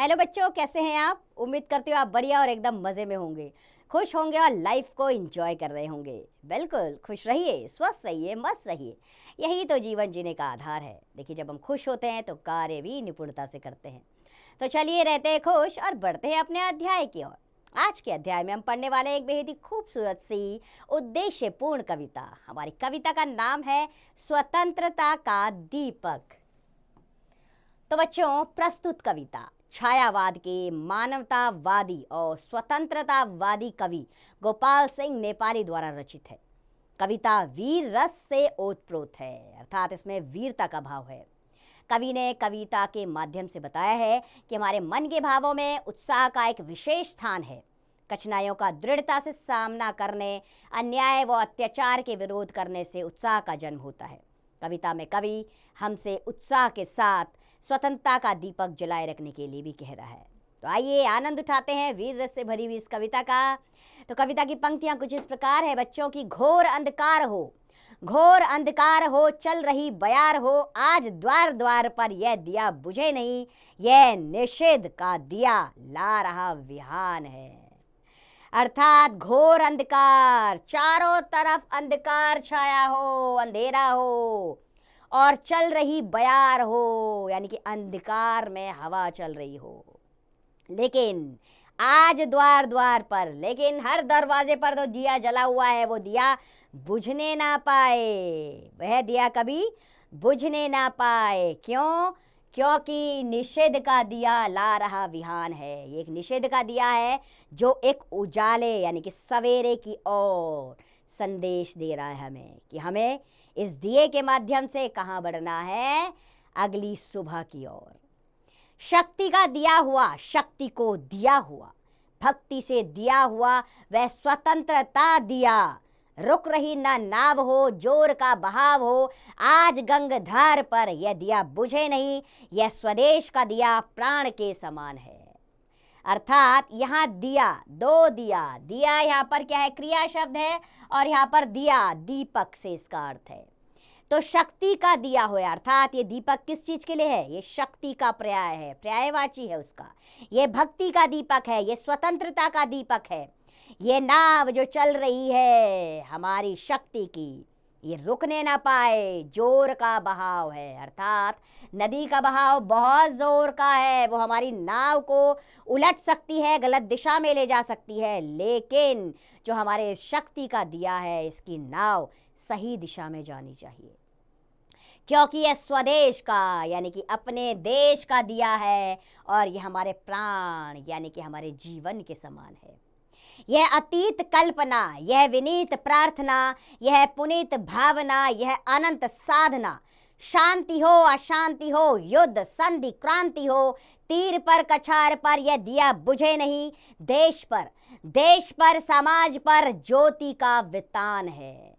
Hello बच्चों, कैसे हैं आप? उम्मीद करती हूँ आप बढ़िया और एकदम मज़े में होंगे, खुश होंगे और लाइफ को एंजॉय कर रहे होंगे। बिल्कुल खुश रहिए, स्वस्थ रहिए, मस्त रहिए। यही तो जीवन जीने का आधार है। देखिए, जब हम खुश होते हैं तो कार्य भी निपुणता से करते हैं। तो चलिए, रहते हैं खुश और बढ़ते हैं अपने अध्याय की ओर। आज के अध्याय में हम पढ़ने वाले हैं एक बेहद ही खूबसूरत सी उद्देश्यपूर्ण कविता। हमारी कविता का नाम है स्वतंत्रता का दीपक। तो बच्चों, प्रस्तुत कविता छायावाद के मानवतावादी और स्वतंत्रतावादी कवि गोपाल सिंह नेपाली द्वारा रचित है। कविता वीर रस से ओतप्रोत है, अर्थात इसमें वीरता का भाव है। कवि ने कविता के माध्यम से बताया है कि हमारे मन के भावों में उत्साह का एक विशेष स्थान है। कठिनाइयों का दृढ़ता से सामना करने, अन्याय व अत्याचार के विरोध करने से उत्साह का जन्म होता है। कविता में कवि हमसे उत्साह के साथ स्वतंत्रता का दीपक जलाए रखने के लिए भी कह रहा है। तो आइए आनंद उठाते हैं वीर रस से भरी हुई इस कविता का। तो कविता की पंक्तियां कुछ इस प्रकार है बच्चों की। घोर अंधकार हो, चल रही बयार हो, आज द्वार द्वार पर यह दिया बुझे नहीं, यह निषेध का दिया ला रहा विहान है। अर्थात घोर अंधकार, चारों तरफ अंधकार छाया हो, अंधेरा हो, और चल रही बयार हो, यानी कि अंधकार में हवा चल रही हो। लेकिन आज द्वार द्वार पर, लेकिन हर दरवाजे पर तो दिया जला हुआ है, वो दिया बुझने ना पाए, वह दिया कभी बुझने ना पाए। क्यों? क्योंकि निषेध का दिया ला रहा विहान है। ये एक निषेध का दिया है जो एक उजाले यानी कि सवेरे की ओर संदेश दे रहा है हमें कि हमें इस दिए के माध्यम से कहाँ बढ़ना है? अगली सुबह की ओर। शक्ति का दिया हुआ, शक्ति को दिया हुआ, भक्ति से दिया हुआ वह स्वतंत्रता दिया। रुक रही ना नाव हो, जोर का बहाव हो, आज गंगाधार पर यह दिया बुझे नहीं, यह स्वदेश का दिया प्राण के समान है। अर्थात यहाँ दिया, दो दिया, दिया यहाँ पर क्या है? क्रिया शब्द है, और यहाँ पर दिया दीपक से इसका अर्थ है। तो शक्ति का दिया हो, अर्थात ये दीपक किस चीज के लिए है? ये शक्ति का पर्याय है, पर्यायवाची है उसका। ये भक्ति का दीपक है, ये स्वतंत्रता का दीपक है। ये नाव जो चल रही है हमारी शक्ति की, ये रुकने ना पाए, जोर का बहाव है। अर्थात नदी का बहाव बहुत जोर का है, वो हमारी नाव को उलट सकती है, गलत दिशा में ले जा सकती है। लेकिन जो हमारे शक्ति का दिया है, इसकी नाव सही दिशा में जानी चाहिए, क्योंकि यह स्वदेश का यानी कि अपने देश का दिया है, और यह हमारे प्राण यानी कि हमारे जीवन के समान है। यह अतीत कल्पना, यह विनीत प्रार्थना, यह पुनीत भावना, यह अनंत साधना। शांति हो, अशांति हो, युद्ध, संधि, क्रांति हो, तीर पर, कछार पर यह दिया बुझे नहीं, देश पर, समाज पर ज्योति का वितान है।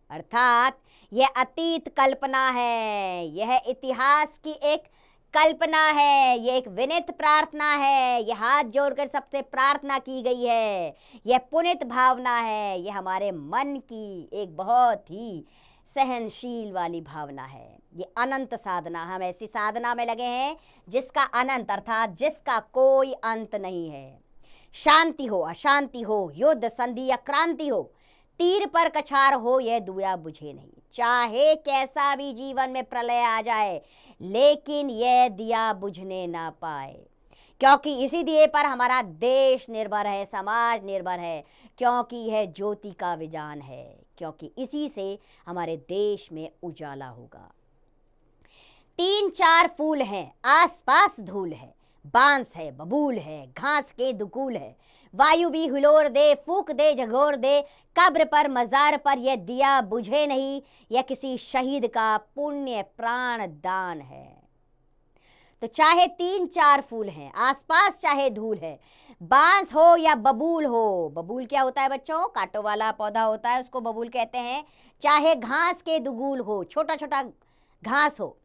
अर्थात यह अतीत कल्पना है, यह इतिहास की एक कल्पना है, ये एक विनीत प्रार्थना है, यह हाथ जोड़कर सबसे प्रार्थना की गई है, यह पुनीत भावना है, यह हमारे मन की एक बहुत ही सहनशील वाली भावना है। ये अनंत साधना, हम ऐसी साधना में लगे हैं जिसका अनंत अर्थात जिसका कोई अंत नहीं है। शांति हो, अशांति हो, युद्ध, संधि या क्रांति हो, तीर पर कछार हो, यह दिया बुझे नहीं। चाहे कैसा भी जीवन में प्रलय आ जाए, लेकिन यह दिया बुझने ना पाए, क्योंकि इसी दिए पर हमारा देश निर्भर है, समाज निर्भर है, क्योंकि यह ज्योति का विजान है, क्योंकि इसी से हमारे देश में उजाला होगा। 3-4 फूल हैं, आसपास धूल है, बांस है, बबूल है, घास के दुकूल है, वायु भी हुलोर दे, फूक दे, झगोर दे, कब्र पर, मजार पर यह दिया बुझे नहीं, यह किसी शहीद का पुण्य प्राण दान है। तो चाहे 3-4 फूल हैं, आसपास चाहे धूल है, बांस हो या बबूल हो, बबूल क्या होता है बच्चों? कांटों वाला पौधा होता है, उसको बबूल कहते हैं। चाहे घास के दुगूल हो, छोटा छोटा घास हो,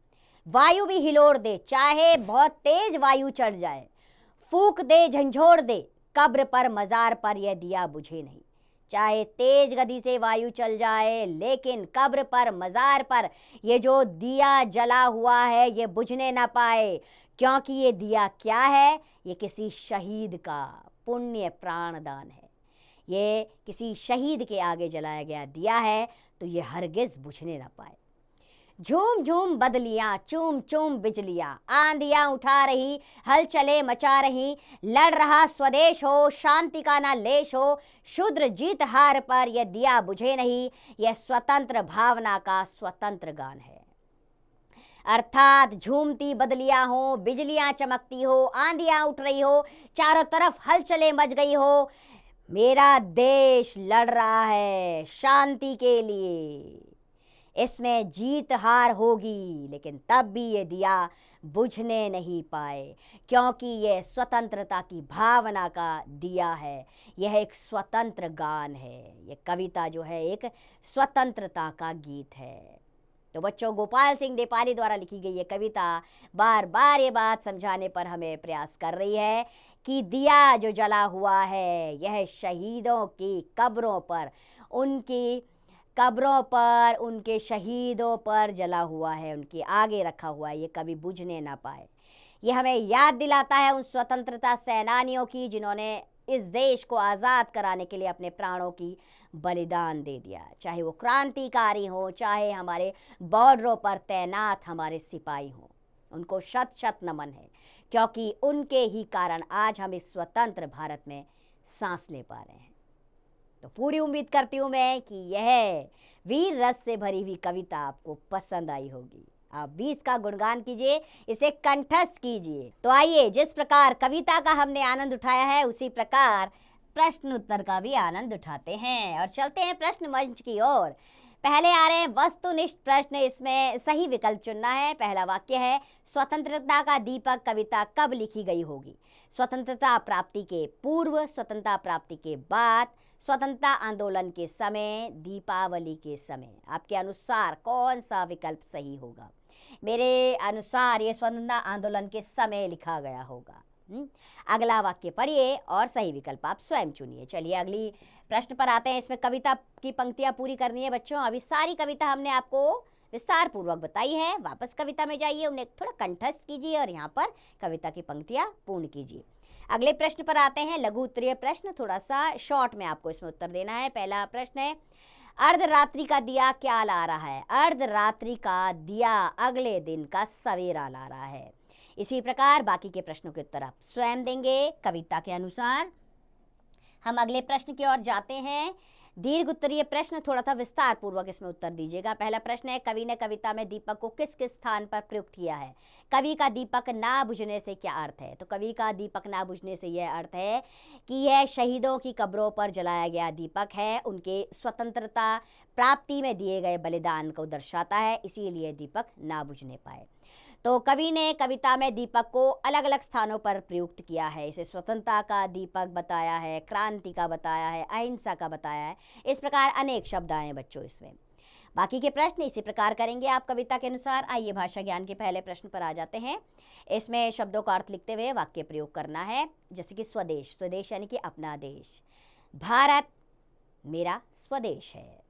वायु भी हिलोर दे, चाहे बहुत तेज वायु चढ़ जाए, फूक दे, झंझोर दे, कब्र पर, मजार पर यह दिया बुझे नहीं। चाहे तेज गति से वायु चल जाए, लेकिन कब्र पर, मजार पर ये जो दिया जला हुआ है ये बुझने ना पाए, क्योंकि ये दिया क्या है, ये किसी शहीद का पुण्य प्राणदान है। ये किसी शहीद के आगे जलाया गया दिया है, तो ये हरगिज बुझने ना पाए। झूम झूम बदलियां, चूम चूम बिजलियां, आंधियां उठा रही, हलचले मचा रही, लड़ रहा स्वदेश हो, शांति का ना लेश हो, शूद्र जीत हार पर यह दिया बुझे नहीं, यह स्वतंत्र भावना का स्वतंत्र गान है। अर्थात झूमती बदलियां हो, बिजलियां चमकती हो, आंधियां उठ रही हो, चारों तरफ हलचले मच गई हो, मेरा देश लड़ रहा है शांति के लिए। इसमें जीत हार होगी, लेकिन तब भी ये दिया बुझने नहीं पाए, क्योंकि यह स्वतंत्रता की भावना का दिया है। यह एक स्वतंत्र गान है। यह कविता जो है एक स्वतंत्रता का गीत है। तो बच्चों, गोपाल सिंह नेपाली द्वारा लिखी गई ये कविता बार बार ये बात समझाने पर हमें प्रयास कर रही है कि दिया जो जला हुआ है, यह शहीदों की कब्रों पर, उनकी कब्रों पर, उनके शहीदों पर जला हुआ है, उनके आगे रखा हुआ है, ये कभी बुझने ना पाए। ये हमें याद दिलाता है उन स्वतंत्रता सेनानियों की जिन्होंने इस देश को आज़ाद कराने के लिए अपने प्राणों की बलिदान दे दिया। चाहे वो क्रांतिकारी हो, चाहे हमारे बॉर्डरों पर तैनात हमारे सिपाही हों, उनको शत शत नमन है, क्योंकि उनके ही कारण आज हम इस स्वतंत्र भारत में सांस ले पा रहे हैं। तो पूरी उम्मीद करती हूँ मैं कि यह वीर रस से भरी हुई कविता आपको पसंद आई होगी। आप भी इसका गुणगान कीजिए, इसे कंठस्थ कीजिए। तो आइए, जिस प्रकार कविता का हमने आनंद उठाया है, उसी प्रकार प्रश्न उत्तर का भी आनंद उठाते हैं और चलते हैं प्रश्न मंच की ओर। पहले आ रहे हैं वस्तुनिष्ठ प्रश्न। इसमें सही विकल्प चुनना है। पहला वाक्य है, स्वतंत्रता का दीपक कविता कब लिखी गई होगी? स्वतंत्रता प्राप्ति के पूर्व, स्वतंत्रता प्राप्ति के बाद, स्वतंत्रता आंदोलन के समय, दीपावली के समय। आपके अनुसार कौन सा विकल्प सही होगा? मेरे अनुसार ये स्वतंत्रता आंदोलन के समय लिखा गया होगा। अगला वाक्य पढ़िए और सही विकल्प आप स्वयं चुनिए। चलिए अगली प्रश्न पर आते हैं। इसमें कविता की पंक्तियां पूरी करनी है बच्चों। अभी सारी कविता हमने आपको विस्तार पूर्वक बताई है। वापस कविता में जाइए, उन्हें थोड़ा कंठस्थ कीजिए और यहाँ पर कविता की पंक्तियां पूर्ण कीजिए। अगले प्रश्न पर आते हैं, लघु उत्तरीय प्रश्न। थोड़ा सा शॉर्ट में आपको इसमें उत्तर देना है। पहला प्रश्न है, अर्धरात्रि का दिया क्या ला रहा है? अर्धरात्रि का दिया अगले दिन का सवेरा ला रहा है। इसी प्रकार बाकी के प्रश्नों के उत्तर आप स्वयं देंगे कविता के अनुसार। हम अगले प्रश्न की ओर जाते हैं। दीर्घ उत्तरीय प्रश्न, थोड़ा सा विस्तार पूर्वक इसमें उत्तर दीजिएगा। पहला प्रश्न है, कवि ने कविता में दीपक को किस किस स्थान पर प्रयुक्त किया है? कवि का दीपक ना बुझने से क्या अर्थ है? तो कवि का दीपक ना बुझने से यह अर्थ है कि यह शहीदों की कब्रों पर जलाया गया दीपक है, उनके स्वतंत्रता प्राप्ति में दिए गए बलिदान को दर्शाता है, इसीलिए दीपक ना बुझने पाए। तो कवि ने कविता में दीपक को अलग अलग स्थानों पर प्रयुक्त किया है। इसे स्वतंत्रता का दीपक बताया है, क्रांति का बताया है, अहिंसा का बताया है। इस प्रकार अनेक शब्द आए हैं बच्चों इसमें। बाकी के प्रश्न इसी प्रकार करेंगे आप कविता के अनुसार। आइए भाषा ज्ञान के पहले प्रश्न पर आ जाते हैं। इसमें शब्दों का अर्थ लिखते हुए वाक्य प्रयोग करना है। जैसे कि स्वदेश, स्वदेश यानी कि अपना देश। भारत मेरा स्वदेश है।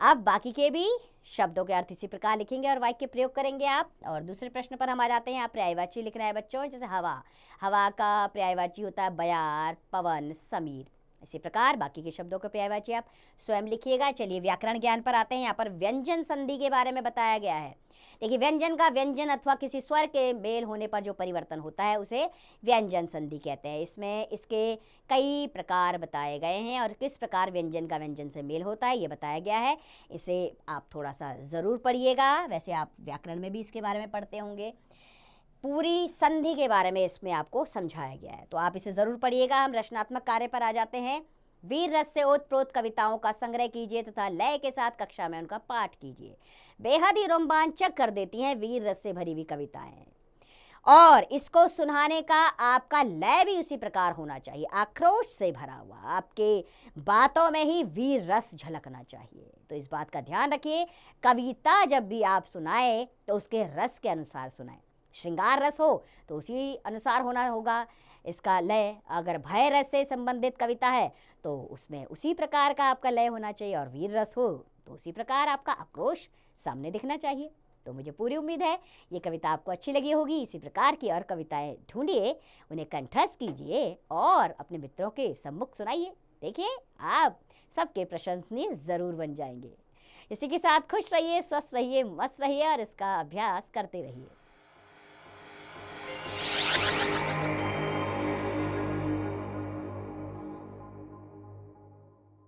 अब बाकी के भी शब्दों के अर्थ इसी प्रकार लिखेंगे और वाक्य प्रयोग करेंगे आप। और दूसरे प्रश्न पर हम आ जाते हैं। यहाँ पर्यायवाची लिखना है बच्चों। जैसे हवा, हवा का पर्यायवाची होता है बयार, पवन, समीर। इसी प्रकार बाकी के शब्दों के पर्यायवाची आप स्वयं लिखिएगा। चलिए व्याकरण ज्ञान पर आते हैं। यहाँ पर व्यंजन संधि के बारे में बताया गया है। देखिए, व्यंजन का व्यंजन अथवा किसी स्वर के मेल होने पर जो परिवर्तन होता है उसे व्यंजन संधि कहते हैं। इसमें इसके कई प्रकार बताए गए हैं और किस प्रकार व्यंजन का व्यंजन से मेल होता है ये बताया गया है। इसे आप थोड़ा सा ज़रूर पढ़िएगा। वैसे आप व्याकरण में भी इसके बारे में पढ़ते होंगे। पूरी संधि के बारे में इसमें आपको समझाया गया है, तो आप इसे ज़रूर पढ़िएगा। हम रचनात्मक कार्य पर आ जाते हैं। वीर रस से ओतप्रोत कविताओं का संग्रह कीजिए तथा लय के साथ कक्षा में उनका पाठ कीजिए। बेहद ही रोमांचक कर देती हैं वीर रस से भरी हुई कविताएं, और इसको सुनाने का आपका लय भी उसी प्रकार होना चाहिए, आक्रोश से भरा हुआ। आपके बातों में ही वीर रस झलकना चाहिए। तो इस बात का ध्यान रखिए, कविता जब भी आप सुनाए तो उसके रस के अनुसार सुनाए। श्रृंगार रस हो तो उसी अनुसार होना होगा इसका लय। अगर भय रस से संबंधित कविता है तो उसमें उसी प्रकार का आपका लय होना चाहिए, और वीर रस हो तो उसी प्रकार आपका आक्रोश सामने दिखना चाहिए। तो मुझे पूरी उम्मीद है ये कविता आपको अच्छी लगी होगी। इसी प्रकार की और कविताएं ढूंढिए, उन्हें कंठस्थ कीजिए और अपने मित्रों के सम्मुख सुनाइए। देखिए, आप सबके प्रशंसनीय ज़रूर बन जाएंगे। इसी के साथ खुश रहिए, स्वस्थ रहिए, मस्त रहिए और इसका अभ्यास करते रहिए।